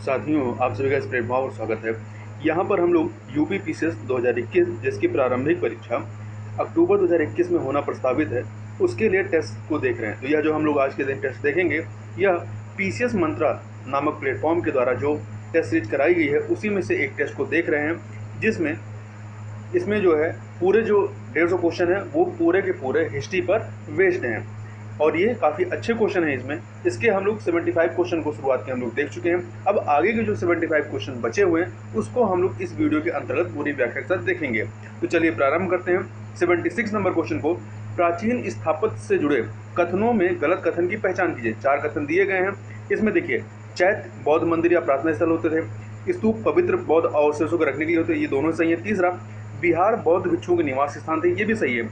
साथियों, आप सभी का इस प्लेटफॉर्म पर स्वागत है। यहाँ पर हम लोग यूपी पीसीएस 2021 जिसकी प्रारंभिक परीक्षा अक्टूबर 2021 में होना प्रस्तावित है, उसके लिए टेस्ट को देख रहे हैं। तो यह जो हम लोग आज के दिन टेस्ट देखेंगे, यह पीसीएस मंत्रा नामक प्लेटफॉर्म के द्वारा जो टेस्ट सीरीज कराई गई है, उसी में से एक टेस्ट को देख रहे हैं, जिसमें इसमें जो है पूरे जो 150 क्वेश्चन है वो पूरे के पूरे हिस्ट्री पर बेस्ड हैं और ये काफ़ी अच्छे क्वेश्चन हैं। इसके हम लोग 75 क्वेश्चन को शुरुआत के हम लोग देख चुके हैं। अब आगे के जो 75 क्वेश्चन बचे हुए हैं उसको हम लोग इस वीडियो के अंतर्गत पूरी व्याख्या के साथ देखेंगे। तो चलिए प्रारंभ करते हैं। 76 नंबर क्वेश्चन को, प्राचीन स्थापत्य से जुड़े कथनों में गलत कथन की पहचान कीजिए। 4 कथन दिए गए हैं। इसमें देखिए, चैत्य बौद्ध मंदिर या प्रार्थना स्थल होते थे, स्तूप पवित्र बौद्ध अवशेषों को रखने के लिए होते हैं, ये दोनों सही है। तीसरा, बिहार बौद्ध भिक्षुओं के निवास स्थान थे, ये भी सही है।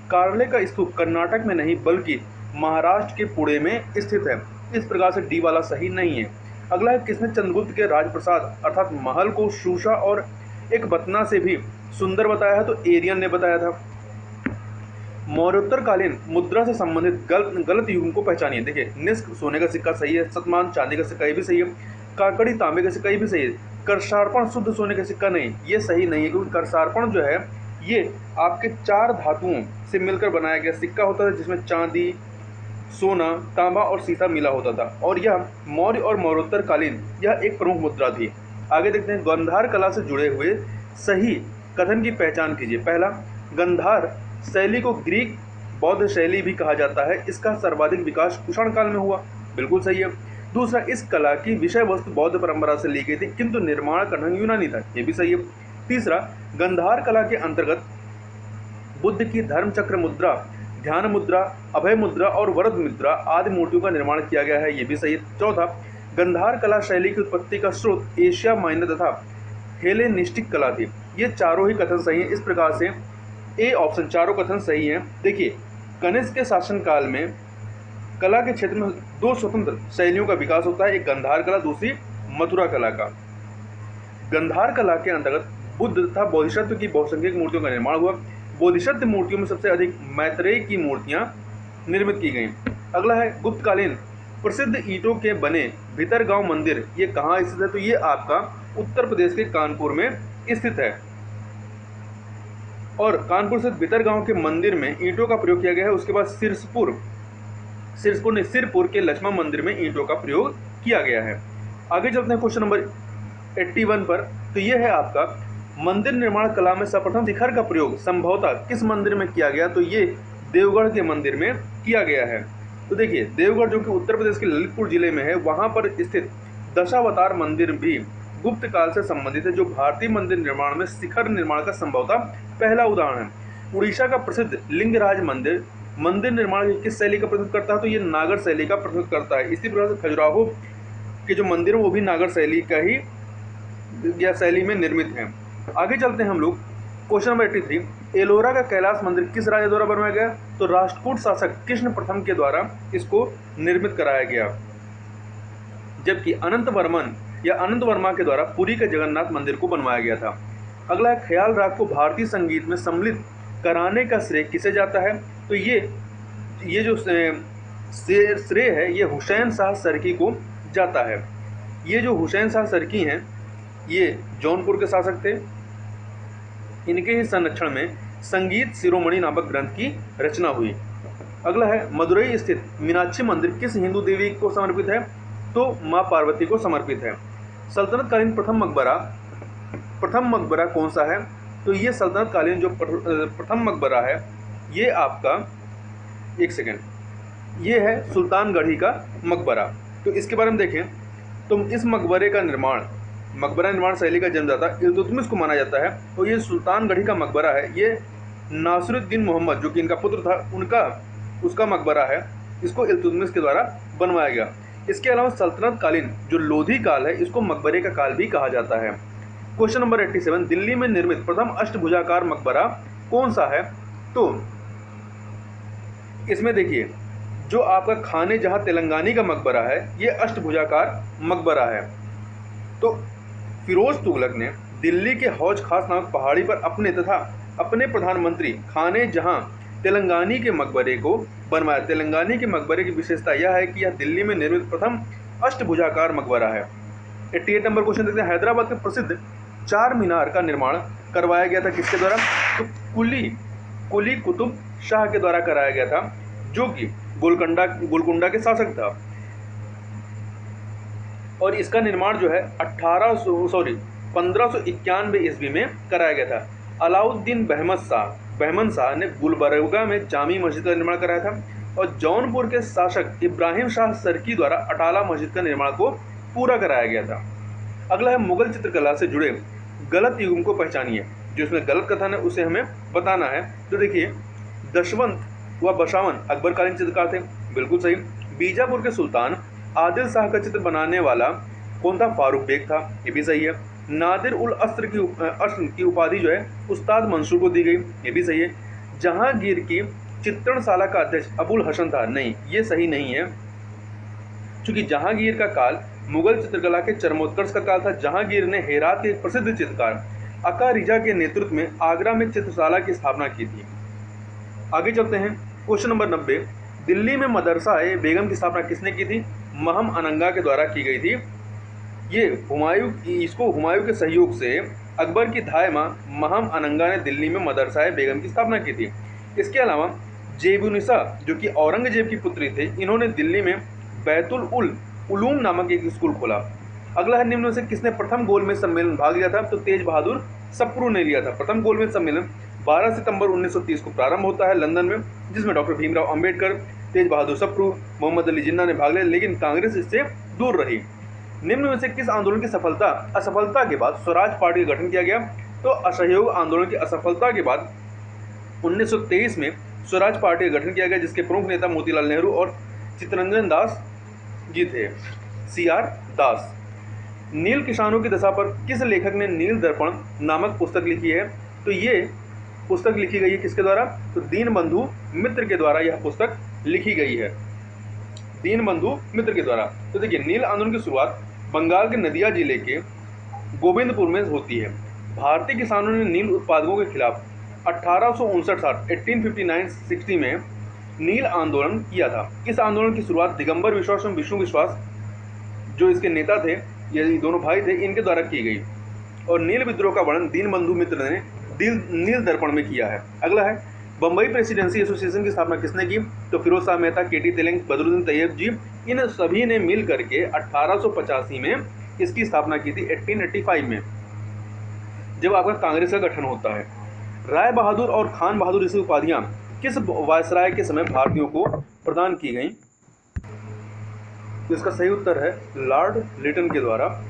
कार्ले का स्तूप कर्नाटक में नहीं बल्कि महाराष्ट्र के पुणे में स्थित है, इस प्रकार से डी वाला सही नहीं है। अगला है, किसने चंद्रगुप्त के राजप्रसाद अर्थात महल को शूषा और एक बतना से भी सुंदर बताया है? तो एरियन ने बताया था। मौर्योत्तरकालीन मुद्रा से संबंधित गलत युगों को पहचानिए। देखिए, निष्क सोने का सिक्का सही है, शतमान चांदी का सिक्का ये भी सही है, काकड़ी तांबे का सिक्का ये भी सही है, करसार्पण शुद्ध सोने का सिक्का नहीं, ये सही नहीं है, क्योंकि करसार्पण जो है ये आपके 4 धातुओं से मिलकर बनाया गया सिक्का होता था, जिसमें चांदी, सोना, तांबा और सीसा मिला होता था, और यह मौर्य और मौर्योत्तरकालीन यह एक प्रमुख मुद्रा थी। आगे देखते हैं, गांधार कला से जुड़े हुए सही कथन की पहचान कीजिए। पहला, गांधार शैली को ग्रीक बौद्ध शैली भी कहा जाता है, इसका सर्वाधिक विकास कुषाण काल में हुआ, बिल्कुल सही है। दूसरा, इस कला की विषय वस्तु बौद्ध परंपरा से ली गई थी, किंतु निर्माण का ढंग यूनानी था, ये भी सही है। तीसरा, गांधार कला के अंतर्गत बुद्ध की धर्म चक्र मुद्रा, ध्यान मुद्रा, अभय मुद्रा और वरद मुद्रा आदि मूर्तियों का निर्माण किया गया है, ये भी सही है। चौथा, गांधार कला शैली की उत्पत्ति का स्रोत एशिया माइनर तथा हेलेनिस्टिक कला थी, ये चारों ही कथन सही हैं। इस प्रकार से ए ऑप्शन चारों कथन सही हैं। देखिए, कनिष्क के शासनकाल में कला के क्षेत्र में 2 स्वतंत्र शैलियों का विकास होता है, एक गांधार कला, दूसरी मथुरा कला का। गांधार कला के अंतर्गत बुद्ध तथा बोधिसत्व की बहुसंख्यक मूर्तियों का निर्माण हुआ। बोधिसत्व मूर्तियों में सबसे अधिक मैत्रेय की मूर्तियां निर्मित की गईं। अगला है, गुप्तकालीन प्रसिद्ध ईंटों के बने भितरगांव मंदिर, ये कहाँ स्थित है? तो ये आपका उत्तर प्रदेश के कानपुर में स्थित है, और कानपुर स्थित भितरगांव के मंदिर में ईंटों का प्रयोग किया गया है। उसके बाद सिरपुर के लक्ष्मण मंदिर में ईंटों का प्रयोग किया गया है। आगे चलते हैं क्वेश्चन नंबर 81 पर। तो ये है आपका, मंदिर निर्माण कला में सर्वप्रथम शिखर का प्रयोग संभवतः किस मंदिर में किया गया? तो ये देवगढ़ के मंदिर में किया गया है। तो देखिए, देवगढ़ जो कि उत्तर प्रदेश के ललितपुर जिले में है, वहाँ पर स्थित दशावतार मंदिर भी गुप्त काल से संबंधित है, जो भारतीय मंदिर निर्माण में शिखर निर्माण का संभवतः पहला उदाहरण है। उड़ीसा का प्रसिद्ध लिंगराज मंदिर मंदिर निर्माण की किस शैली का प्रतिनिधित्व करता है? तो ये नागर शैली का प्रतिनिधित्व करता है। इसी प्रकार से खजुराहो के जो मंदिर है वो भी नागर शैली का ही या शैली में निर्मित हैं। आगे चलते हैं हम लोग, क्वेश्चन नंबर 83, एलोरा का कैलाश मंदिर किस राजा द्वारा बनवाया गया? तो राष्ट्रकूट शासक कृष्ण प्रथम के द्वारा इसको निर्मित कराया गया, जबकि अनंत वर्मा के द्वारा पुरी के जगन्नाथ मंदिर को बनवाया गया था। अगला है, ख्याल राग को भारतीय संगीत में सम्मिलित कराने का श्रेय किसे जाता है? तो ये जो श्रेय है ये हुसैन शाह सरकी को जाता है। ये जो हुसैन शाह सरकी हैं, ये जौनपुर के शासक थे। इनके ही संरक्षण में संगीत शिरोमणि नामक ग्रंथ की रचना हुई। अगला है, मदुरई स्थित मीनाक्षी मंदिर किस हिंदू देवी को समर्पित है? तो माँ पार्वती को समर्पित है। सल्तनत कालीन प्रथम मकबरा कौन सा है? तो ये सल्तनत कालीन जो प्रथम मकबरा है, ये आपका, एक सेकेंड, ये है सुल्तानगढ़ी का मकबरा। तो इसके बारे में देखें तो इस मकबरा निर्माण शैली का जन्मदाता इल्तुतमिश को माना जाता है, और ये सुल्तानगढ़ी का मकबरा है। ये नासिरुद्दीन मोहम्मद जो कि इनका पुत्र था, उसका मकबरा है, इसको इल्तुतमिश के द्वारा बनवाया गया। इसके अलावा सल्तनत कालीन जो लोधी काल है, इसको मकबरे का काल भी कहा जाता है। क्वेश्चन नंबर 87, दिल्ली में निर्मित प्रथम अष्टभुजाकार मकबरा कौन सा है? तो इसमें देखिए, जो आपका खाने जहां तेलंगानी का मकबरा है, ये अष्टभुजाकार मकबरा है। तो फिरोज तुगलक ने दिल्ली के हौज खास नामक पहाड़ी पर अपने प्रधानमंत्री खाने जहां तेलंगानी के मकबरे को बनवाया। तेलंगानी के मकबरे की विशेषता यह है कि यह दिल्ली में निर्मित प्रथम अष्टभुजाकार मकबरा है। 88 नंबर क्वेश्चन देखते हैं, हैदराबाद के प्रसिद्ध चार मीनार का निर्माण करवाया गया था किसके द्वारा? तो कुली कुतुब शाह के द्वारा कराया गया था, जो कि गोलकुंडा के शासक था। और इसका निर्माण जो है 1591 ईस्वी में कराया गया था। अलाउद्दीन बहमन शाह ने गुलबर्गा में जामी मस्जिद का निर्माण कराया था, और जौनपुर के शासक इब्राहिम शाह सरकी द्वारा अटाला मस्जिद का निर्माण को पूरा कराया गया था। अगला है मुगल चित्रकला से जुड़े गलत युग्म को पहचानिए। जो इसमें गलत कथन है उसे हमें बताना है। तो देखिए, दशवंत व बशावन अकबरकालीन चित्रकार थे, बिल्कुल सही। बीजापुर के सुल्तान आदिल शाह का चित्र बनाने वाला कौन था? फारूक बेग था, ये भी सही है। नादिर उल अस्र की उपाधि जो है उस्ताद मंसूर को दी गई, ये भी सही है। जहांगीर की चित्रणशाला का अध्यक्ष अबुल हसन था, नहीं, ये सही नहीं है, क्योंकि जहांगीर का काल मुगल चित्रकला के चरमोत्कर्ष का काल था। जहांगीर ने हेरात के एक प्रसिद्ध चित्रकार अका रिजा के नेतृत्व में आगरा में चित्रशाला की स्थापना की थी। आगे चलते हैं, क्वेश्चन नंबर 90, दिल्ली में मदरसा-ए बेगम की स्थापना किसने की थी? महम अनंगा के द्वारा की गई थी। ये हुमायूं के सहयोग से अकबर की धाय मां महम अनंगा ने दिल्ली में मदरसा-ए बेगम की स्थापना की थी। इसके अलावा जेबुनिसा, जो कि औरंगजेब की पुत्री थे, इन्होंने दिल्ली में बैतुल उलूम नामक एक स्कूल खोला। अगला है, निम्न में से किसने प्रथम गोलमेज सम्मेलन भाग लिया था? तो तेज बहादुर सप्रू ने लिया था। प्रथम गोलमेज सम्मेलन 12 सितंबर 1930 को प्रारंभ होता है लंदन में, जिसमें डॉक्टर भीमराव अंबेडकर, तेज बहादुर सप्रू, मोहम्मद अली जिन्ना ने भाग लिया, लेकिन कांग्रेस इससे दूर रही। निम्न में से किस आंदोलन की असफलता के बाद स्वराज पार्टी का गठन किया गया? तो असहयोग आंदोलन की असफलता के बाद 1923 में स्वराज पार्टी का गठन किया गया, जिसके प्रमुख नेता मोतीलाल नेहरू और चित्तरंजन दास जी थे, CR दास। नील किसानों की दशा पर किस लेखक ने नील दर्पण नामक पुस्तक लिखी है? तो ये पुस्तक लिखी गई है किसके द्वारा? तो दीनबंधु मित्र के द्वारा यह पुस्तक लिखी गई है, दीनबंधु मित्र के द्वारा। तो देखिए, नील आंदोलन की शुरुआत बंगाल के नदिया जिले के गोविंदपुर में होती है। भारतीय किसानों ने नील उत्पादकों के खिलाफ 1859-60 में नील आंदोलन किया था। इस आंदोलन की शुरुआत दिगंबर विश्वास एवं विष्णु विश्वास, जो इसके नेता थे, ये दोनों भाई थे, इनके द्वारा की गई। और नील विद्रोह का वर्णन दीनबंधु मित्र ने नील दर्पण में किया है। अगला है, बम्बई प्रेसिडेंसी एसोसिएशन की स्थापना किसने की? तो फिरोज शाह मेहता, KT तेलंग, बदरुद्दीन तैयब जी, इन सभी ने मिल करके 1885 में इसकी स्थापना की थी, 1885 में, जब आपका कांग्रेस का गठन होता है। राय बहादुर और खान बहादुर जैसी उपाधियां किस वायसराय के समय भारतीयों को प्रदान की गई? तो इसका सही उत्तर है लॉर्ड लिटन के द्वारा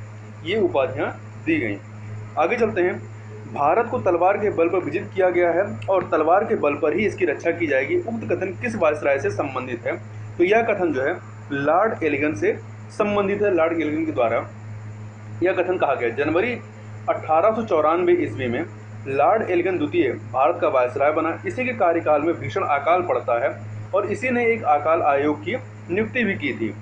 ये उपाधियां दी गई। आगे चलते हैं, भारत को तलवार के बल पर विजित किया गया है और तलवार के बल पर ही इसकी रक्षा की जाएगी। उक्त कथन किस वायसराय से संबंधित है? तो यह कथन जो है लॉर्ड एलिगन से संबंधित है। लॉर्ड एलिगन के द्वारा यह कथन कहा गया। जनवरी 1894 ईस्वी में लॉर्ड एलिगन द्वितीय भारत का वायसराय बना। इसी के कार्यकाल में भीषण अकाल पड़ता है और इसी ने एक अकाल आयोग की नियुक्ति भी की थी।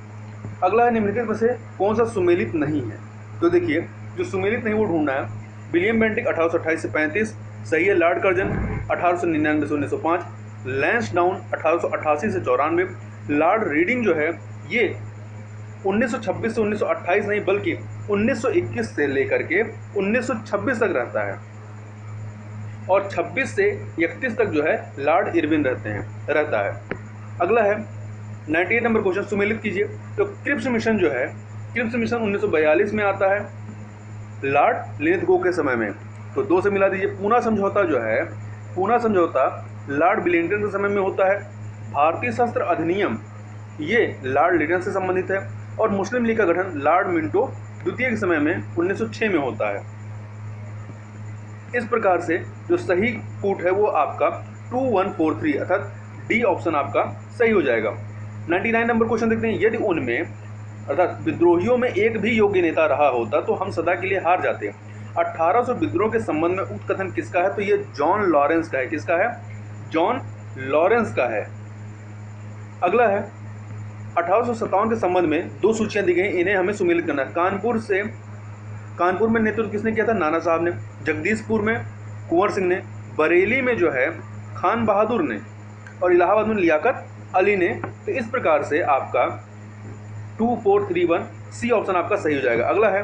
अगला है, निम्नलिखित में से कौन सा सुमेलित नहीं है? तो देखिए, जो सुमेलित नहीं वो ढूंढना है। विलियम बेंटिक 1828 से 35 सही है। लॉर्ड कर्जन 1899 से 1905, लैंसडाउन 1888 से 94, लॉर्ड रीडिंग जो है ये 1926 से 1928 नहीं बल्कि 1921 से लेकर के 1926 तक रहता है, और 26 से 31 तक जो है लॉर्ड इरविन रहता है। अगला है 98 नंबर क्वेश्चन, सुमेलित कीजिए। तो क्रिप्स मिशन जो है, क्रिप्स मिशन 1942 में आता है लॉर्ड लिनथगो के समय में, तो 2 से मिला दीजिए। पूना समझौता जो है, पूना समझौता लॉर्ड विलिंगटन के समय में होता है। भारतीय शस्त्र अधिनियम ये लॉर्ड लिटन से संबंधित है, और मुस्लिम लीग का गठन लॉर्ड मिंटो द्वितीय के समय में 1906 में होता है। इस प्रकार से जो सही कूट है वो आपका 2143 अर्थात डी ऑप्शन आपका सही हो जाएगा। 99 नंबर क्वेश्चन देखते हैं, यदि उनमें अर्थात विद्रोहियों में एक भी योग्य नेता रहा होता तो हम सदा के लिए हार जाते। 1800 विद्रोह के संबंध में उक्त कथन किसका है? तो ये जॉन लॉरेंस का है। किसका है? जॉन लॉरेंस का है। अगला है 1857 के संबंध में 2 सूचियां दी गई, इन्हें हमें सुमेलित करना है। कानपुर में नेतृत्व किसने किया था? नाना साहब ने। जगदीशपुर में कुंवर सिंह ने, बरेली में जो है खान बहादुर ने, और इलाहाबाद में लियाकत अली ने। तो इस प्रकार से आपका 2431 सी ऑप्शन आपका सही हो जाएगा। अगला है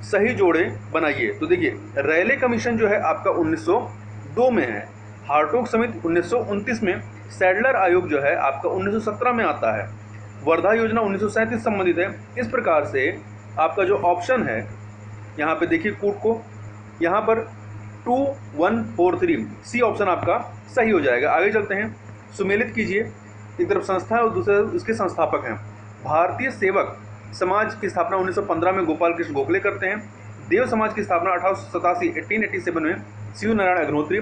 सही जोड़े बनाइए। तो देखिए रैले कमीशन जो है आपका 1902 में है, हार्टोग समिति 1929 में, सैडलर आयोग जो है आपका 1917 में आता है, वर्धा योजना 1937 संबंधित है। इस प्रकार से आपका जो ऑप्शन है यहाँ पे देखिए कूट को, यहाँ पर 2143 सी ऑप्शन आपका सही हो जाएगा। आगे चलते हैं, सुमेलित कीजिए। एक तरफ संस्था है और दूसरे इसके संस्थापक हैं। भारतीय सेवक समाज की स्थापना 1915 में गोपाल कृष्ण गोखले करते हैं। देव समाज की स्थापना 1887 में शिव नारायण अग्निहोत्री।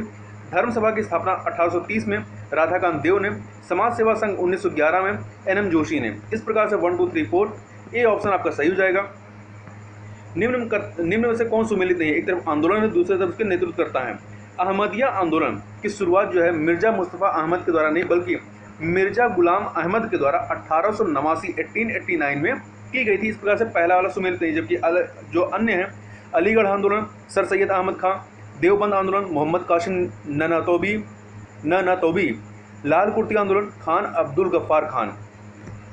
धर्म सभा की स्थापना 1830 में राधाकांत देव ने। समाज सेवा संघ 1911 में NM जोशी ने। इस प्रकार से 1 2 3 4 ए ऑप्शन आपका सही हो जाएगा। निम्न में से कौन सुमेलित नहीं है? एक तरफ आंदोलन है, दूसरी तरफ उसके नेतृत्व करता है। अहमदिया आंदोलन की शुरुआत जो है मिर्जा मुस्तफ़ा अहमद के द्वारा नहीं बल्कि मिर्जा गुलाम अहमद के द्वारा 1889 में की गई थी। इस प्रकार से पहला वाला सुमेलित नहीं। जबकि जो अन्य है, अलीगढ़ आंदोलन सर सैयद अहमद खां, देवबंद आंदोलन मोहम्मद कासिम ननतोबी, लाल कुर्ती आंदोलन खान अब्दुल गफ्फार खान।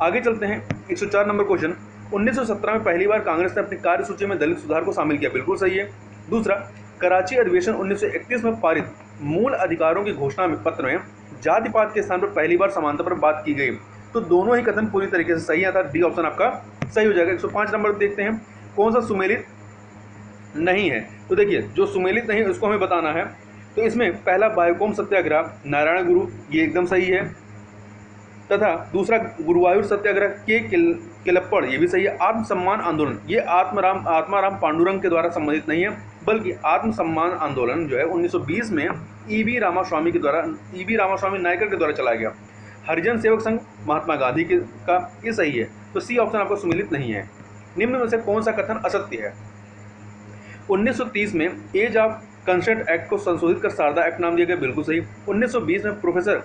आगे चलते हैं, 104 नंबर क्वेश्चन। 1917 में पहली बार कांग्रेस ने अपनी कार्यसूची में दलित सुधार को शामिल किया। बिल्कुल सही है। दूसरा, कराची अधिवेशन 1931 में पारित मूल अधिकारों की घोषणा में पत्र में जाति पात के स्थान पर पहली बार समानता पर बात की गई। तो दोनों ही कथन पूरी तरीके से सही आता है। डी ऑप्शन आपका सही हो जाएगा। 105 नंबर देखते हैं, कौन सा सुमेलित नहीं है? तो देखिए जो सुमेलित नहीं है उसको हमें बताना है। तो इसमें पहला बायोकॉम सत्याग्रह नारायण गुरु, ये एकदम सही है, तथा दूसरा गुरुवायूर सत्याग्रह के किलप्पड़, ये भी सही है। आत्मसम्मान आंदोलन, ये आत्माराम पांडुरंग के द्वारा संबंधित नहीं है बल्कि आत्मसम्मान आंदोलन जो है 1920 में ईवी रामास्वामी नायकर के द्वारा चलाया गया। हरिजन सेवक संघ महात्मा गांधी का, ये सही है। तो सी ऑप्शन आपको सुमेलित नहीं है। निम्न में से कौन सा कथन असत्य है? 1930 में एज ऑफ कंसेंट एक्ट को संशोधित कर शारदा एक्ट नाम दिया गया। बिल्कुल सही। 1920 में प्रोफेसर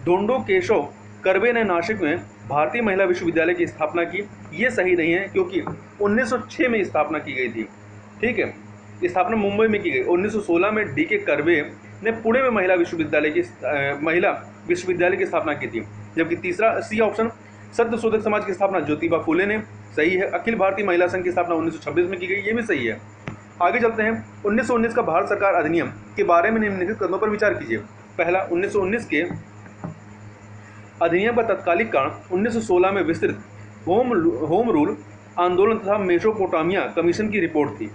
ढोंडो केशव कर्वे ने नासिक में भारतीय महिला विश्वविद्यालय की स्थापना की। ये सही नहीं है क्योंकि 1906 में स्थापना की गई थी। ठीक है, स्थापना मुंबई में की गई। 1916 में DK कर्वे ने पुणे में महिला विश्वविद्यालय की स्थापना की थी। जबकि तीसरा सी ऑप्शन सत्य शोधक समाज की स्थापना ज्योतिबा फुले ने, सही है। अखिल भारतीय महिला संघ की स्थापना 1926 में की गई, ये भी सही है। आगे चलते हैं, 1919 का भारत सरकार अधिनियम के बारे में निम्नलिखित कदमों पर विचार कीजिए। पहला, 1919 के अधिनियम का तत्कालिक कारण 1916 में विस्तृत होम रूल आंदोलन तथा मेसोपोटामिया कमीशन की रिपोर्ट थी।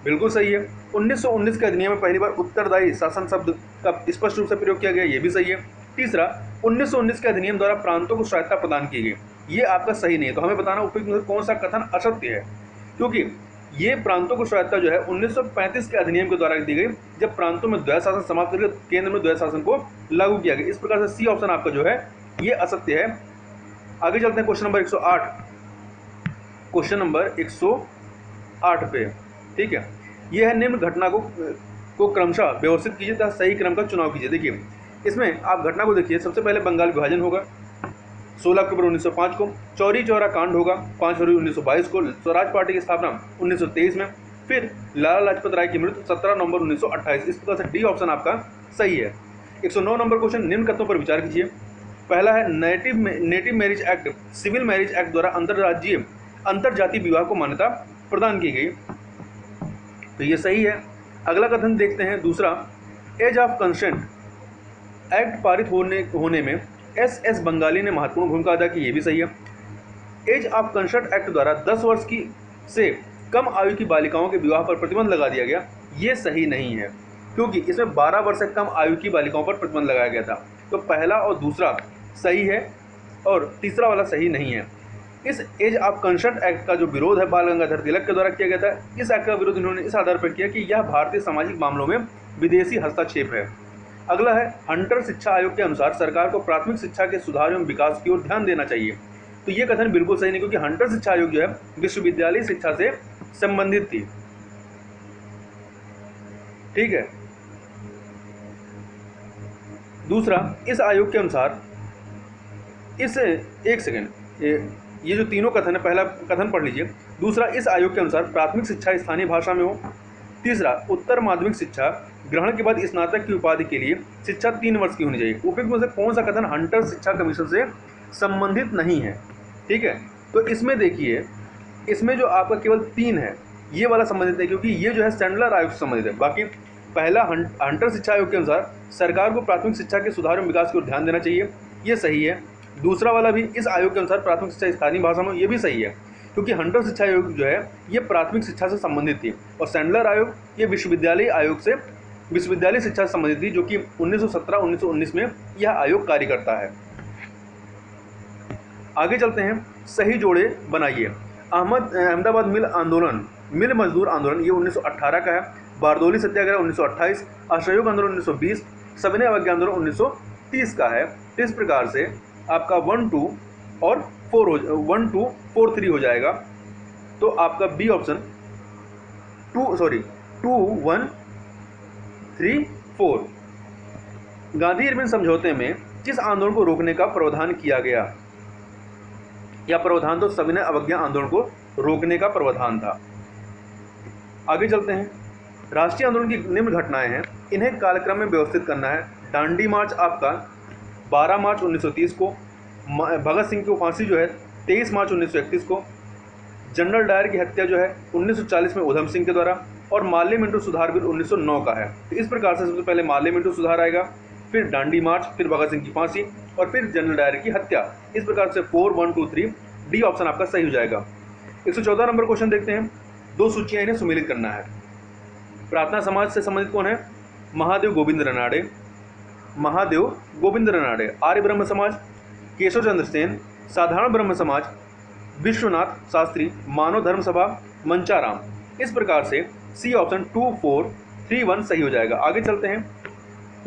बिल्कुल सही है। 1919 के अधिनियम में पहली बार उत्तरदायी शासन शब्द का स्पष्ट रूप से प्रयोग किया गया, ये भी सही है। तीसरा, 1919 के अधिनियम द्वारा प्रांतों को स्वायत्तता प्रदान की गई, ये आपका सही नहीं है। तो हमें बताना उपयुक्त में कौन सा कथन असत्य है, क्योंकि ये प्रांतों को स्वायत्तता जो है 1935 के अधिनियम के द्वारा दी गई, जब प्रांतों में द्वैध शासन समाप्त करके केंद्र में द्वैध शासन को लागू किया गया। इस प्रकार से सी ऑप्शन आपका जो है ये असत्य है। आगे चलते हैं क्वेश्चन नंबर 108 पे। ठीक है, ये है निम्न घटना को क्रमशः व्यवस्थित कीजिए तथा सही क्रम का चुनाव कीजिए। देखिए इसमें आप घटना को देखिए, सबसे पहले बंगाल विभाजन होगा 16 अक्टूबर 1905 को, चौरी चौरा कांड होगा 5 फरवरी 1922 को, स्वराज पार्टी की स्थापना 1923 में, फिर लाला लाजपत राय की मृत्यु 17 नवंबर 1928। इस प्रकार से डी ऑप्शन आपका सही है। 109 नंबर क्वेश्चन, निम्न कथनों पर विचार कीजिए। पहला है native marriage act civil marriage act द्वारा अंतरजातीय विवाह को मान्यता प्रदान की गई, तो ये सही है। अगला कथन देखते हैं, दूसरा, एज ऑफ कंसेंट एक्ट पारित होने में SS बंगाली ने महत्वपूर्ण भूमिका अदा की, ये भी सही है। एज ऑफ कंसेंट एक्ट द्वारा 10 वर्ष की से कम आयु की बालिकाओं के विवाह पर प्रतिबंध लगा दिया गया, ये सही नहीं है क्योंकि इसमें 12 वर्ष से कम आयु की बालिकाओं पर प्रतिबंध लगाया गया था। तो पहला और दूसरा सही है और तीसरा वाला सही नहीं है। इस एज ऑफ कंसेंट एक्ट का जो विरोध है बाल गंगाधर तिलक के द्वारा किया गया था। इस एक्ट का विरोध इन्होंने इस आधार पर किया कि यह भारतीय सामाजिक मामलों में विदेशी हस्तक्षेप है। अगला है, हंटर शिक्षा आयोग के अनुसार सरकार को प्राथमिक शिक्षा के सुधार एवं विकास की ओर ध्यान देना चाहिए, तो ये कथन बिल्कुल सही नहीं क्योंकि हंटर शिक्षा आयोग जो है विश्वविद्यालय शिक्षा से संबंधित थी। ठीक है, दूसरा, इस आयोग के अनुसार ये जो तीनों कथन है, पहला कथन पढ़ लीजिए। दूसरा, इस आयोग के अनुसार प्राथमिक शिक्षा स्थानीय भाषा में हो। तीसरा, उत्तर माध्यमिक शिक्षा ग्रहण के बाद स्नातक की उपाधि के लिए शिक्षा 3 वर्ष की होनी चाहिए। उपयुक्त में से कौन सा कथन हंटर शिक्षा कमीशन से संबंधित नहीं है? ठीक है, तो इसमें देखिए इसमें जो आपका केवल 3 है ये वाला संबंधित है, क्योंकि ये जो है सैंडलर आयोग से संबंधित है। बाकी पहला हंटर शिक्षा आयोग के अनुसार सरकार को प्राथमिक शिक्षा के सुधार एवं विकास की ओर ध्यान देना चाहिए, ये सही है। दूसरा वाला भी इस आयोग के अनुसार प्राथमिक शिक्षा स्थानीय भाषा में, ये भी सही है, क्योंकि हंटर शिक्षा आयोग जो है ये प्राथमिक शिक्षा से संबंधित थी और सैंडलर आयोग ये विश्वविद्यालय आयोग से विश्वविद्यालय शिक्षा से संबंधित थी, जो कि 1917-1919 में यह आयोग कार्य करता है। आगे चलते हैं, सही जोड़े बनाइए। अहमदाबाद मिल मजदूर आंदोलन ये 1918 का है। बारदोली सत्याग्रह 1928, असहयोग आंदोलन 1920, सविनय अवज्ञा आंदोलन 1930 का है। इस प्रकार से आपका 1, 2 और 1, 2, 4, 3 हो जाएगा। तो आपका बी ऑप्शन 2, 1, 3, 4। गांधी इरविन समझौते में किस आंदोलन को रोकने का प्रावधान किया गया? या प्रावधान तो सविनय अवज्ञा आंदोलन को रोकने का प्रावधान था। आगे चलते हैं, राष्ट्रीय आंदोलन की निम्न घटनाएं हैं, इन्हें कालक्रम में व्यवस्थित करना है। दांडी मार्च आपका 12 मार्च 1930 को, भगत सिंह की फांसी जो है 23 मार्च 1931 को, जनरल डायर की हत्या जो है 1940 में उधम सिंह के द्वारा, और माल्य मिंटो सुधार बिल 1909 का है। तो इस प्रकार से सबसे पहले माल्य मिंटो सुधार आएगा, फिर दांडी मार्च, फिर भगत सिंह की फांसी और फिर जनरल डायर की हत्या। इस प्रकार से 4, 1, 2, 3 डी ऑप्शन आपका सही हो जाएगा। 114 नंबर क्वेश्चन देखते हैं, 2 सूचियां इन्हें सुमेलित करना है। प्रार्थना समाज से संबंधित कौन है? महादेव गोविंद रनाड़े। आर्य ब्रह्म समाज केशव चंद्र सेन, साधारण ब्रह्म समाज विश्वनाथ शास्त्री, मानव धर्म सभा मंचाराम। इस प्रकार से सी ऑप्शन 2, 4, 3, 1 सही हो जाएगा। आगे चलते हैं,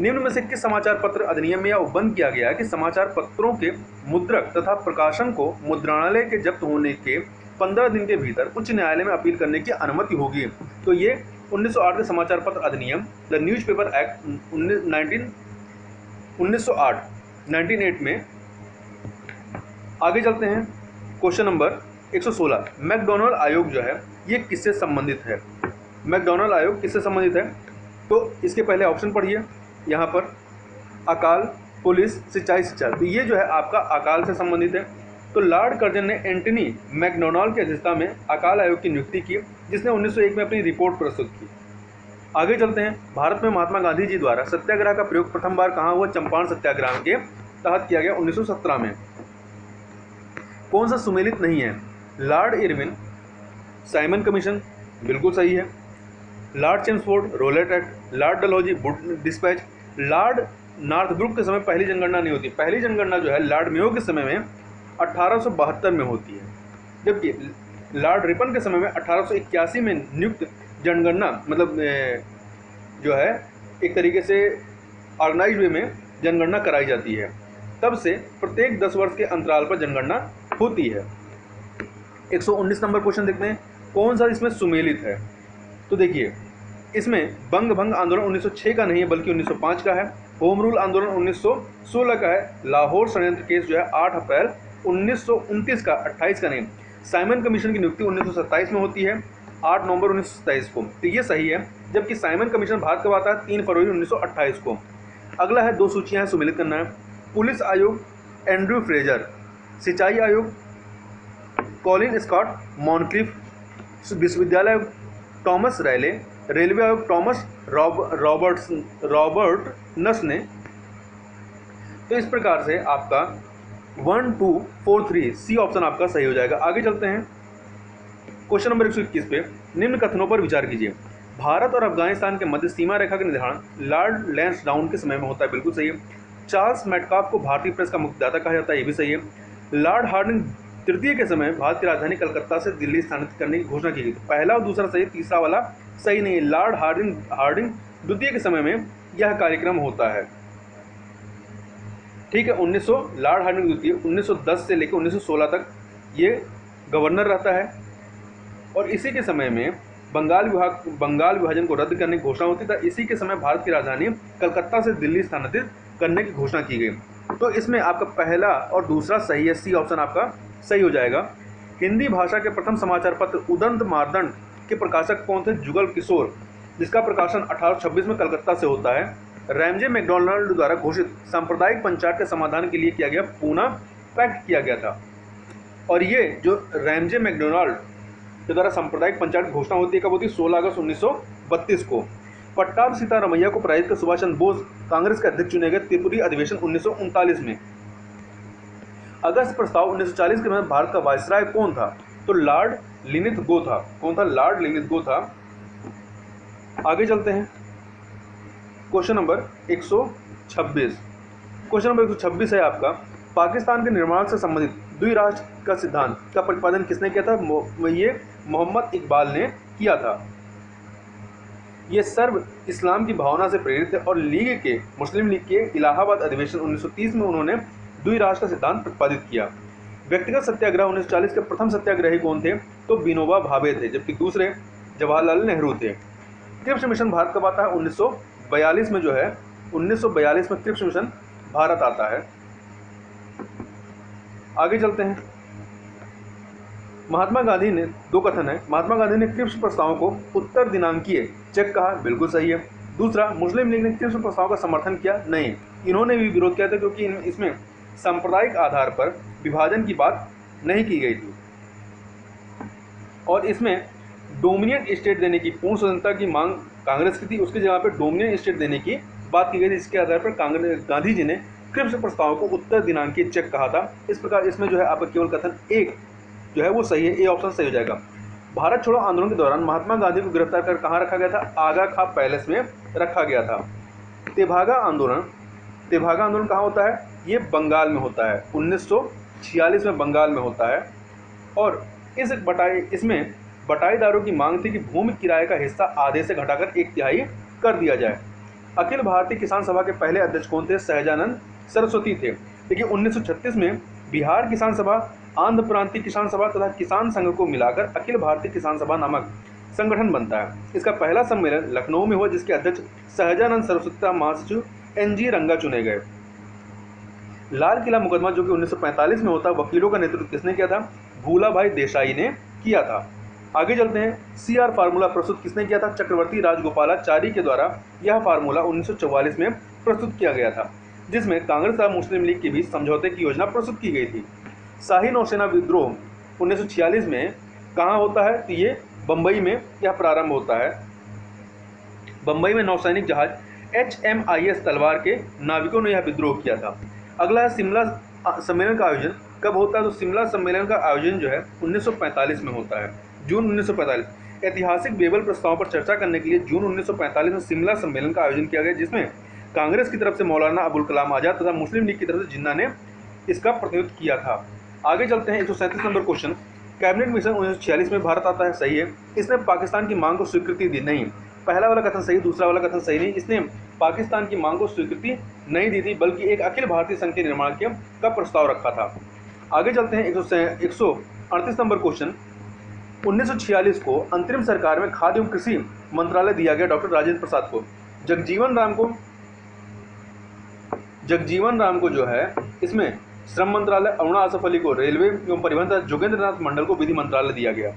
निम्न में से किस समाचार पत्र अधिनियम में यह उपबंध किया गया है कि समाचार पत्रों के मुद्रक तथा प्रकाशन को मुद्रणालय के जब्त होने के 15 दिन के भीतर उच्च न्यायालय में अपील करने की अनुमति होगी? तो ये 1908 के समाचार पत्र अधिनियम, द न्यूज़पेपर एक्ट 1908 में। आगे चलते हैं, क्वेश्चन नंबर 116, मैकडॉनल्ड आयोग जो है ये किससे संबंधित है? मैकडॉनल्ड आयोग किससे संबंधित है? तो इसके पहले ऑप्शन पढ़िए, यहाँ पर अकाल, पुलिस, सिंचाई, शिक्षा। तो ये जो है आपका अकाल से संबंधित है। तो लॉर्ड कर्जन ने एंटनी मैकडॉनल्ड की अध्यक्षता में अकाल आयोग की नियुक्ति की, जिसने 1901 में अपनी रिपोर्ट प्रस्तुत की। आगे चलते हैं, भारत में महात्मा गांधी जी द्वारा सत्याग्रह का प्रयोग प्रथम बार कहाँ हुआ? चंपारण सत्याग्रह के तहत किया गया 1917 में। कौन सा सुमेलित नहीं है? लॉर्ड इरविन, साइमन कमीशन बिल्कुल सही है, lord Chelmsford Rowlatt act, lord Dalhousie Wood dispatch, lord Northbrook के समय पहली जनगणना नहीं होती। पहली जनगणना जो है लॉर्ड मेयो के समय में 1872 में होती है, जबकि लॉर्ड रिपन के समय में 1881 में नियुक्त जनगणना, मतलब जो है एक तरीके से ऑर्गेनाइज्ड वे में जनगणना कराई जाती है। तब से प्रत्येक 10 वर्ष के अंतराल पर जनगणना होती है। 119 नंबर क्वेश्चन देखते हैं, कौन सा इसमें सुमेलित है? तो देखिए, इसमें बंग भंग आंदोलन 1906 का नहीं है बल्कि 1905 का है। होम रूल आंदोलन 1916 का है। लाहौर षड्यंत्र केस जो है 8 अप्रैल 1929 का, 28 का नहीं। साइमन कमीशन की नियुक्ति 1927 में होती है, 8 नवंबर 1927 को। तो ये सही है, जबकि साइमन कमीशन भारत कब आता है? 3 फरवरी 1928 को। अगला है, 2 सूचियां हैं, सुमेलित करना है। पुलिस आयोग एंड्रयू फ्रेजर, सिंचाई आयोग कॉलिन स्कॉट मॉनक्लिफ, विश्वविद्यालय आयोग टॉमस रैले, रेलवे आयोग टॉमस रॉबर्टस ने। तो इस प्रकार से आपका 1, 2, 4, 3 सी ऑप्शन आपका सही हो जाएगा। आगे चलते हैं, क्वेश्चन नंबर 121 पे, निम्न कथनों पर विचार कीजिए। भारत और अफगानिस्तान के मध्य सीमा रेखा का निर्धारण लॉर्ड लैंसडाउन के समय में होता है, बिल्कुल सही है। चार्ल्स मेटकाफ को भारतीय प्रेस का मुक्तिदाता कहा जाता है, ये भी सही है। लॉर्ड हार्डिंग तृतीय के समय भारत की राजधानी कलकत्ता से दिल्ली स्थानांतरित करने की घोषणा की गई। तो पहला और दूसरा सही, तीसरा वाला सही नहीं है। लॉर्ड हार्डिंग द्वितीय के समय में यह कार्यक्रम होता है, ठीक है। लॉर्ड हार्डिंग द्वितीय 1910 से लेकर 1916 तक ये गवर्नर रहता है, और इसी के समय में बंगाल विभाजन को रद्द करने की घोषणा होती था। इसी के समय भारत की राजधानी कलकत्ता से दिल्ली स्थानांतरित करने की घोषणा की गई। तो इसमें आपका पहला और दूसरा सही है, सी ऑप्शन आपका सही हो जाएगा। हिंदी भाषा के प्रथम समाचार पत्र उदंत मार्दंड के प्रकाशक कौन थे? जुगल किशोर, जिसका प्रकाशन 1826 में कलकत्ता से होता है। रैमजे मैकडॉनल्ड द्वारा घोषित सांप्रदायिक पंचायत के समाधान के लिए किया गया पूना पैक्ट किया गया था। और ये जो रैमजे मैकडॉनल्ड के द्वारा सांप्रदायिक पंचायत घोषणा होती है। कब होती है? 16 अगस्त 1932 को। पट्टाभ सीतारामैया को पराजित कर सुभाष चंद्र बोस कांग्रेस के अध्यक्ष चुने गए त्रिपुरी अधिवेशन 1939 में। अगस्त प्रस्ताव 1940 के में भारत का वायसराय कौन था? तो लॉर्ड लिनिथगो था। कौन था? लॉर्ड लिनिथगो था। आगे चलते हैं, क्वेश्चन नंबर 126। क्वेश्चन नंबर 126 है आपका, पाकिस्तान के निर्माण से संबंधित द्विराष्ट्र का सिद्धांत का प्रतिपादन किसने किया था? ये मोहम्मद इकबाल ने किया था। ये सर्व इस्लाम की भावना से प्रेरित है और मुस्लिम लीग के इलाहाबाद अधिवेशन 1930 में उन्होंने द्विराष्ट्र का सिद्धांत प्रतिपादित किया। व्यक्तिगत सत्याग्रह 1940 के प्रथम सत्याग्रही कौन थे? तो विनोबा भावे थे, जबकि दूसरे जवाहरलाल नेहरू थे। क्रिप्स मिशन भारत कब आता है? 1942 में जो है 1942 में क्रिप्स मिशन भारत आता है। आगे चलते हैं, महात्मा गांधी ने, दो कथन है, महात्मा गांधी ने क्रिप्स प्रस्तावों को उत्तर दिनांकीय चेक कहा, बिल्कुल सही है। दूसरा, मुस्लिम लीग ने क्रिप्स प्रस्ताव का समर्थन किया, नहीं, इन्होंने भी विरोध किया था क्योंकि इसमें सांप्रदायिक आधार पर विभाजन की बात नहीं की गई थी और इसमें डोमिनियन स्टेट देने की पूर्ण स्वतंत्रता की मांग कांग्रेस की थी। उसकी जगह पर डोमिनियन स्टेट देने की बात की गई थी, जिसके आधार पर गांधी जी ने क्रिप्स प्रस्ताव को उत्तर दिनांकीय चेक कहा था। इस प्रकार इसमें जो है आपका केवल कथन एक जो है वो सही है, ए ऑप्शन सही हो जाएगा। भारत छोड़ो आंदोलन के दौरान महात्मा गांधी को गिरफ्तार कर कहाँ रखा गया था? आगा खां पैलेस में रखा गया था। तेभागा आंदोलन कहाँ होता है? ये बंगाल में होता है, 1946 में बंगाल में होता है। और इसमें बटाईदारों की मांग थी कि भूमि किराए का हिस्सा आधे से घटाकर 1/3 कर दिया जाए। अखिल भारतीय किसान सभा के पहले अध्यक्ष कौन थे? सहजानंद सरस्वती थे। देखिए 1936 में बिहार किसान सभा, आंध्र प्रांतीय किसान सभा तथा किसान संघ को मिलाकर अखिल भारतीय किसान सभा नामक संगठन बनता है। इसका पहला सम्मेलन लखनऊ में हुआ, जिसके अध्यक्ष सहजानंद सरस्वती, महासचिव NG रंगा चुने गए। लाल किला मुकदमा जो कि 1945 में होता, वकीलों का नेतृत्व किसने किया था? भूलाभाई देसाई ने किया था। आगे चलते हैं, CR फार्मूला प्रस्तुत किसने किया था? चक्रवर्ती राजगोपालाचारी के द्वारा यह फार्मूला 1944 में प्रस्तुत किया गया था, जिसमें कांग्रेस और मुस्लिम लीग के बीच समझौते की योजना प्रस्तुत की गई थी। शाही नौसेना विद्रोह 1946 में कहाँ होता है? तो ये बम्बई में यह प्रारंभ होता है। बम्बई में नौसैनिक जहाज HMIS तलवार के नाविकों ने यह विद्रोह किया था। अगला है शिमला सम्मेलन का आयोजन कब होता है? तो शिमला सम्मेलन का आयोजन जो है 1945 में होता है, जून 1945। ऐतिहासिक बेबल प्रस्ताव पर चर्चा करने के लिए जून 1945 में शिमला सम्मेलन का आयोजन किया गया, जिसमें कांग्रेस की तरफ से मौलाना अबुल कलाम आज़ाद तथा मुस्लिम लीग की तरफ से जिन्ना ने इसका प्रतिनिधित्व किया था। आगे चलते हैं, 137 नंबर क्वेश्चन, कैबिनेट मिशन 1946 में भारत आता है, सही है। इसने पाकिस्तान की मांग को स्वीकृति दी, नहीं। पहला वाला कथन सही, दूसरा वाला कथन सही नहीं। इसने पाकिस्तान की मांग को स्वीकृति नहीं दी थी, बल्कि एक अखिल भारतीय संघ के निर्माण का प्रस्ताव रखा था। आगे चलते हैं, 138 नंबर क्वेश्चन, 1946 को अंतरिम सरकार में खाद्य एवं कृषि मंत्रालय दिया गया डॉक्टर राजेंद्र प्रसाद को। जगजीवन राम को जो है इसमें श्रम मंत्रालय, अरुणा आसफ अली को रेलवे एवं परिवहन तथा जोगेंद्र नाथ मंडल को विधि मंत्रालय दिया गया।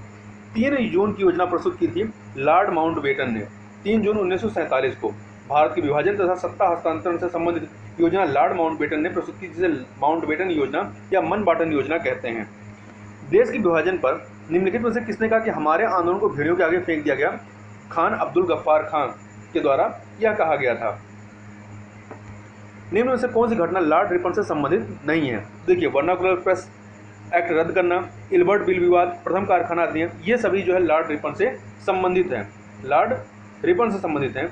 3 जून की योजना प्रस्तुत की थी लॉर्ड माउंटबेटन ने, 3 जून 1947 को। भारत के विभाजन तथा सत्ता हस्तांतरण से संबंधित योजना लॉर्ड माउंटबेटन ने प्रस्तुत की, जिसे माउंटबेटन योजना या मनबाटन योजना कहते हैं। देश के विभाजन पर निम्नलिखित में से किसने कहा कि हमारे आंदोलन को भेड़ियों के आगे फेंक दिया गया? खान अब्दुल गफ्फार खान के द्वारा यह कहा गया था। निम्न में से कौन सी घटना लॉर्ड रिपन से संबंधित नहीं है? देखिए, वर्नाकुलर प्रेस एक्ट रद्द करना, इल्बर्ट बिल विवाद, प्रथम कारखाना अधिनियम, ये सभी जो है लॉर्ड रिपन से संबंधित हैं, लॉर्ड रिपन से संबंधित हैं।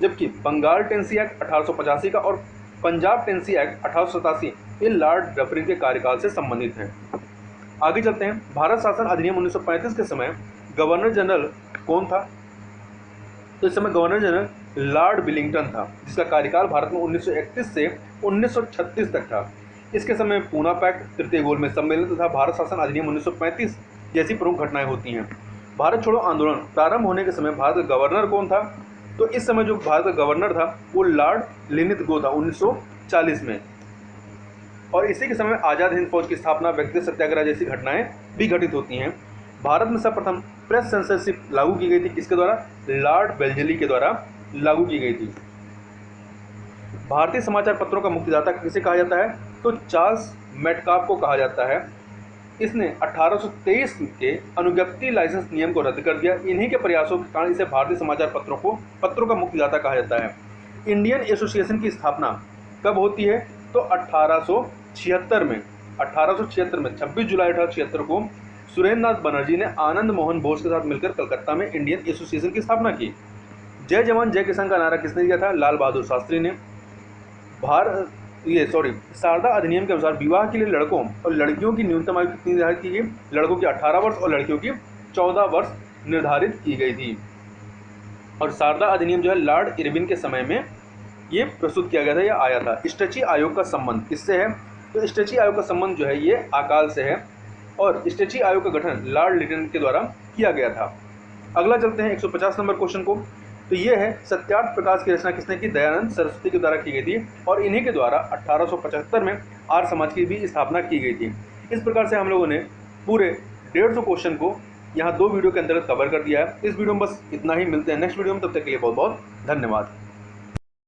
जबकि बंगाल टेनेसी एक्ट 1885 का और पंजाब टेनेसी एक्ट 1887 ये लॉर्ड रफरिन के कार्यकाल से संबंधित हैं। आगे चलते हैं, भारत शासन अधिनियम 1935 के समय गवर्नर जनरल कौन था? तो इस समय गवर्नर जनरल लॉर्ड विलिंगटन था, जिसका कार्यकाल भारत में 1931 से 1936 तक था। इसके समय पूना पैक्ट, तृतीय गोलमेज सम्मेलन तथा भारत शासन अधिनियम 1935 जैसी प्रमुख घटनाएं होती हैं। भारत छोड़ो आंदोलन प्रारंभ होने के समय भारत का गवर्नर कौन था? तो इस समय जो भारत का गवर्नर था वो लॉर्ड लिनिथगो था 1940 में। और इसी के समय आज़ाद हिंद फौज की स्थापना, व्यक्तिगत सत्याग्रह जैसी घटनाएं भी घटित होती हैं। भारत में सर्वप्रथम प्रेस सेंसरशिप लागू की गई थी, किसके द्वारा? लॉर्ड बेल्जली के द्वारा लागू की गई थी। भारतीय समाचार पत्रों का मुक्तिदाता किसे कहा जाता है? तो चार्ल्स मेटकाफ को कहा जाता है। इसने 1823 के अनुज्ञप्ति लाइसेंस नियम को रद्द कर दिया। इन्हीं के प्रयासों के कारण इसे भारतीय समाचार पत्रों का मुक्तिदाता कहा जाता है। इंडियन एसोसिएशन की स्थापना कब होती है? तो 1876 में 26 जुलाई 1876 को सुरेंद्र नाथ बनर्जी ने आनंद मोहन बोस के साथ मिलकर कलकत्ता में इंडियन एसोसिएशन की स्थापना की। जय जवान जय किसान का नारा किसने दिया था? लाल बहादुर शास्त्री ने। शारदा अधिनियम के अनुसार विवाह के लिए लड़कों और लड़कियों की न्यूनतम आयु कितनी निर्धारित की गई? लड़कों की 18 वर्ष और लड़कियों की 14 वर्ष निर्धारित की गई थी। और शारदा अधिनियम जो है लॉर्ड इरविन के समय में ये प्रस्तुत किया गया था, यह आया था। स्ट्रेची आयोग का संबंध किससे है? तो स्ट्रेची आयोग का संबंध जो है ये अकाल से है और स्ट्रेची आयोग का गठन लॉर्ड लिटन के द्वारा किया गया था। अगला चलते हैं 150 नंबर क्वेश्चन को। तो ये है सत्यार्थ प्रकाश की रचना किसने की? दयानंद सरस्वती के द्वारा की गई थी और इन्हीं के द्वारा 1875 में आर्य समाज की भी स्थापना की गई थी। इस प्रकार से हम लोगों ने पूरे 150 क्वेश्चन को यहाँ 2 वीडियो के अंतर्गत कवर कर दिया है। इस वीडियो में बस इतना ही। मिलते हैं नेक्स्ट वीडियो में, तब तक के लिए बहुत बहुत धन्यवाद।